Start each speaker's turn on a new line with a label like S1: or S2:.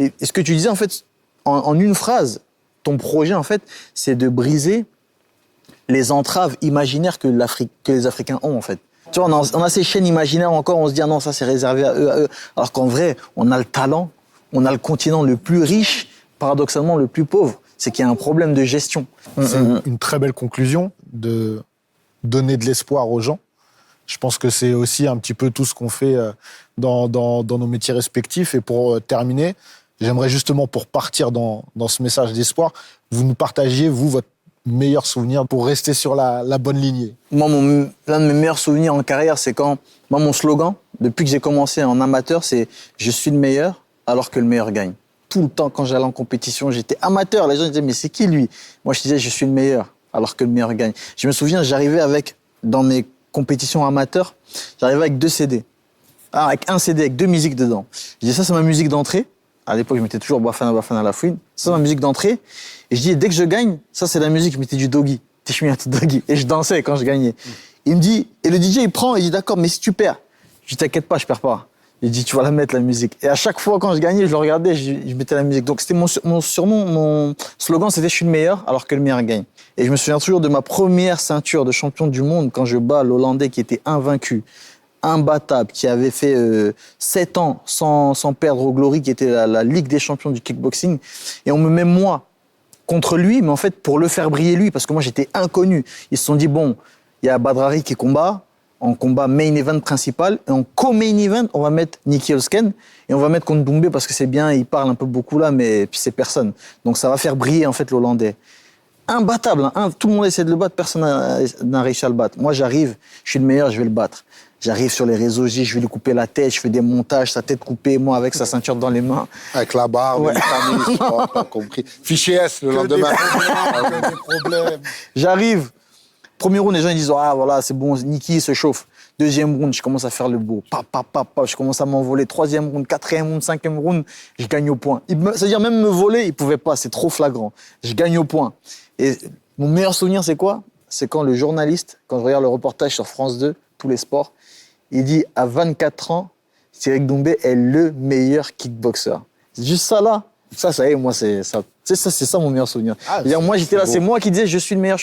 S1: Et ce que tu disais, en fait, en une phrase, ton projet, en fait, c'est de briser les entraves imaginaires que les Africains ont, en fait. Tu vois, on a ces chaînes imaginaires encore, on se dit, ah non, ça c'est réservé à eux. Alors qu'en vrai, on a le talent, on a le continent le plus riche, paradoxalement le plus pauvre. C'est qu'il y a un problème de gestion.
S2: C'est une très belle conclusion de donner de l'espoir aux gens. Je pense que c'est aussi un petit peu tout ce qu'on fait dans nos métiers respectifs. Et pour terminer, j'aimerais justement, pour partir dans ce message d'espoir, vous nous partagiez, vous, votre meilleur souvenir pour rester sur la bonne lignée.
S1: Moi, l'un de mes meilleurs souvenirs en carrière, c'est quand, moi, mon slogan, depuis que j'ai commencé en amateur, c'est « Je suis le meilleur alors que le meilleur gagne ». Tout le temps, quand j'allais en compétition, j'étais amateur. Les gens disaient « Mais c'est qui lui ?» Moi, je disais « Je suis le meilleur alors que le meilleur gagne ». Je me souviens, j'arrivais dans mes compétitions amateurs, j'arrivais avec 2 CD. Avec un CD, avec 2 musiques dedans. Je disais « Ça, c'est ma musique d'entrée ». À l'époque, je mettais toujours Bafana Bafana La Fouine. Ça, c'est ma musique d'entrée. Et je dis, dès que je gagne, ça, c'est la musique. Je mettais du Doggy. Tishmiat Doggy. Et je dansais quand je gagnais. Il me dit, et le DJ, il prend, il dit, d'accord, mais si tu perds. Je dis, t'inquiète pas, je perds pas. Il dit, tu vas la mettre, la musique. Et à chaque fois, quand je gagnais, je le regardais, je mettais la musique. Donc, c'était mon surnom, mon slogan, c'était, je suis le meilleur, alors que le meilleur gagne. Et je me souviens toujours de ma première ceinture de champion du monde quand je bats l'Hollandais qui était invaincu, imbattable, qui avait fait 7 ans sans perdre au Glory, qui était la Ligue des champions du kickboxing. Et on me met, moi, contre lui, mais en fait, pour le faire briller lui, parce que moi, j'étais inconnu. Ils se sont dit, bon, il y a Badrari qui combat, en combat main event principal, et en co-main event, on va mettre Nicky Holsken, et on va mettre contre Doumbé, parce que c'est bien, il parle un peu beaucoup là, mais puis c'est personne. Donc ça va faire briller, en fait, l'Hollandais. Imbattable, hein. Tout le monde essaie de le battre, personne n'a réussi à le battre. Moi, j'arrive, je suis le meilleur, je vais le battre. J'arrive sur les réseaux, je vais lui couper la tête, je fais des montages, sa tête coupée, moi avec sa ceinture dans les mains.
S3: Avec la barbe,
S1: Ouais.
S3: les familles, pas compris. Fichier S le lendemain.
S2: Des problèmes.
S1: J'arrive, premier round, les gens ils disent « Ah voilà, c'est bon, Nicky se chauffe ». 2e round, je commence à faire le beau. Je commence à m'envoler. 3e round, 4e round, 5e round, je gagne au point. C'est-à-dire même me voler, il pouvait pas, c'est trop flagrant. Je gagne au point. Et mon meilleur souvenir, c'est quoi? C'est quand le journaliste, quand je regarde le reportage sur France 2, tous les sports, il dit à 24 ans, Cédric Doumbé est le meilleur kickboxer. C'est juste ça là. Ça y est, moi, c'est ça mon meilleur souvenir. Moi, j'étais là, c'est moi qui disais je suis le meilleur.